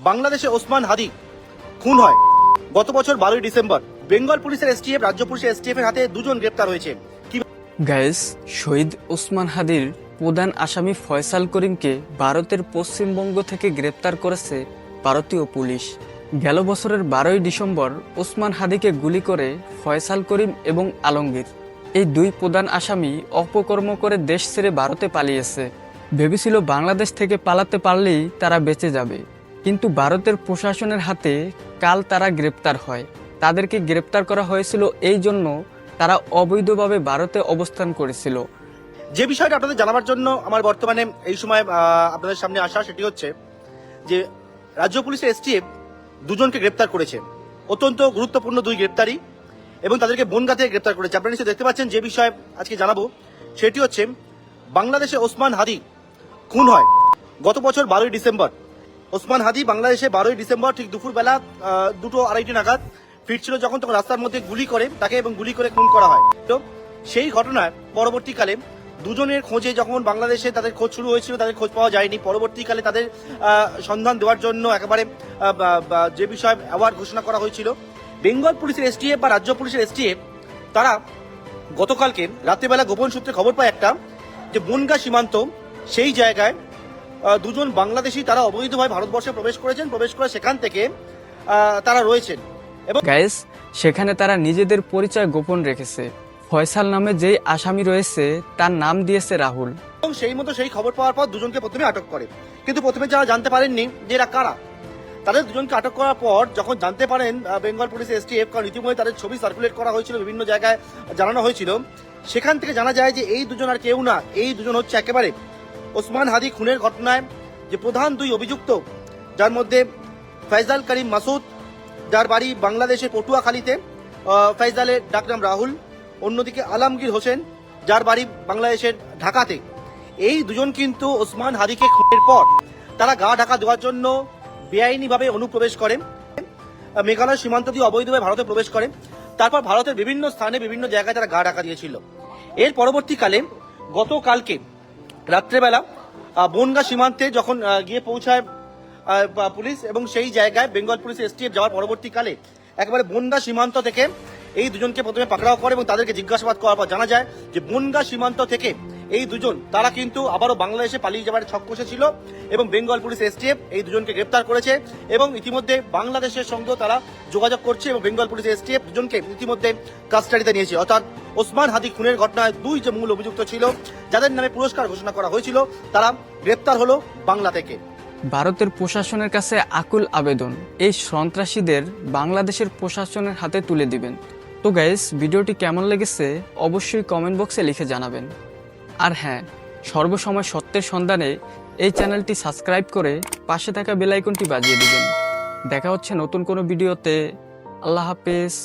বাংলাদেশে ওসমান হাদি খুন হয় গত বছর 12ই ডিসেম্বর। বেঙ্গল পুলিশের এসটিএফ, রাজ্য পুলিশের এসটিএফ এর হাতে দুজন গ্রেপ্তার হয়েছে। গাইস, শহীদ ওসমান হাদির প্রধান আসামি ফয়সাল করিমকে ভারতের পশ্চিমবঙ্গ থেকে গ্রেপ্তার করেছে ভারতীয় পুলিশ। গেল বছরের 12ই ডিসেম্বর ওসমান হাদিকে গুলি করে ফয়সাল করিম এবং আলমগীর, এই দুই প্রধান আসামি অপকর্ম করে দেশ ছেড়ে ভারতে পালিয়েছে। ভেবেছিল বাংলাদেশ থেকে পালাতে পারলেই তারা বেঁচে যাবে, কিন্তু ভারতের প্রশাসনের হাতে কাল তারা গ্রেপ্তার হয়। তাদেরকে গ্রেপ্তার করা হয়েছিল এই জন্য তারা অবৈধভাবে ভারতে অবস্থান করেছিল। যে বিষয়টা আপনাদের জানাবার জন্য আমার বর্তমানে এই সময় আপনাদের সামনে আসা, সেটি হচ্ছে যে রাজ্য পুলিশের এসটিএফ দুজনকে গ্রেপ্তার করেছে। অত্যন্ত গুরুত্বপূর্ণ দুই গ্রেপ্তারি, এবং তাদেরকে বনগাঁ থেকে গ্রেপ্তার করেছে। আপনারা নিশ্চয়ই দেখতে পাচ্ছেন। যে বিষয়ে আজকে জানাবো সেটি হচ্ছে বাংলাদেশে ওসমান হাদি খুন হয় গত বছর 12ই ডিসেম্বর। ওসমান হাদি বাংলাদেশে 12ই ডিসেম্বর ঠিক দুপুরবেলা 2:30 নাগাদ ফিরছিল যখন, তখন রাস্তার মধ্যে গুলি করে তাকে এবং গুলি করে খুন করা হয়। তো সেই ঘটনার পরবর্তীকালে দুজনের খোঁজে যখন বাংলাদেশে তাদের খোঁজ শুরু হয়েছিল, তাদের খোঁজ পাওয়া যায়নি। পরবর্তীকালে তাদের সন্ধান দেওয়ার জন্য একেবারে যে বিষয়ে অ্যাওয়ার্ড ঘোষণা করা হয়েছিল, বেঙ্গল পুলিশের এসটিএফ বা রাজ্য পুলিশের এসটিএফ তারা গতকালকে রাত্রিবেলা গোপন সূত্রে খবর পায় একটা, যে বনগাঁ সীমান্ত সেই জায়গায় দুজন বাংলাদেশি তারা অবৈধভাবে ভারতবর্ষে প্রবেশ করেছেন। প্রবেশ করে সেখান থেকে তারা রয়েছেন। এবং গাইস, সেখানে তারা নিজেদের পরিচয় গোপন রেখেছে। ফয়সাল নামে যেই আসামি রয়েছে তার নাম দিয়েছে রাহুল। সেই মতো সেই খবর পাওয়ার পর দুজনকে প্রথমে আটক করে, কিন্তু প্রথমে যারা জানতে পারেননি যে এরা কারা, তাদের দুজনকে আটক করার পর যখন জানতে পারেন বেঙ্গল পুলিশের এসটিএফ, কারণ ইতিমধ্যে তাদের ছবি সার্কুলেট করা হয়েছিল, বিভিন্ন জায়গায় জানানো হয়েছিল, সেখান থেকে জানা যায় যে এই দুজন আর কেউ না, এই দুজন হচ্ছে একেবারে ওসমান হাদি খুনের ঘটনায় যে প্রধান দুই অভিযুক্ত, যার মধ্যে ফয়সাল করিম মাসুদ, যার বাড়ি বাংলাদেশের পটুয়াখালীতে, ফয়সালের ডাকনাম রাহুল, অন্যদিকে আলমগীর হোসেন, যার বাড়ি বাংলাদেশের ঢাকাতে। এই দুজন কিন্তু ওসমান হাদিকে খুনের পর তারা গা ঢাকা দেওয়ার জন্য বেআইনিভাবে অনুপ্রবেশ করেন, মেঘালয় সীমান্ত দিয়ে অবৈধভাবে ভারতে প্রবেশ করেন। তারপর ভারতের বিভিন্ন স্থানে বিভিন্ন জায়গায় তারা গা ঢাকা দিয়েছিল। এর পরবর্তীকালে গতকালকে রাত্রেবেলা বনগাঁ সীমান্তে যখন গিয়ে পৌঁছায় পুলিশ, এবং সেই জায়গায় বেঙ্গল পুলিশ এসটিএফ যাওয়ার পরবর্তীকালে একেবারে বনগাঁ সীমান্ত থেকে এই দুজনকে প্রথমে পাকড়াও করে এবং তাদেরকে জিজ্ঞাসাবাদ করার পর জানা যায় যে বনগাঁ সীমান্ত থেকে এই দুজন তারা কিন্তু আবারও বাংলাদেশে পালিয়ে যাবার ছক কষেছিল, এবং বেঙ্গল পুলিশ এসটিএফ এই দুজনকে গ্রেপ্তার করেছে এবং ইতিমধ্যে বাংলাদেশের সঙ্গে তারা যোগাযোগ করছে, এবং বেঙ্গল পুলিশ এসটিএফ দুজনকে ইতিমধ্যে কাস্টাডিতে নিয়েছে। অর্থাৎ ওসমান হাদি খুনের ঘটনায় দুই যে মূল অভিযুক্ত ছিল, যাদের নামে পুরস্কার ঘোষণা করা হয়েছিল, তারা গ্রেপ্তার হলো বাংলা থেকে। ভারতের প্রশাসনের কাছে আকুল আবেদন, এই সন্ত্রাসীদের বাংলাদেশের প্রশাসনের হাতে তুলে দিবেন। তো গাইস, ভিডিওটি কেমন লেগেছে অবশ্যই কমেন্ট বক্সে লিখে জানাবেন। আর হ্যাঁ, সর্বসময় সত্যের সন্ধানে এই চ্যানেলটি সাবস্ক্রাইব করে পাশে থাকা বেল আইকনটি বাজিয়ে দিবেন। দেখা হচ্ছে নতুন কোনো ভিডিওতে। আল্লাহ হাফেজ।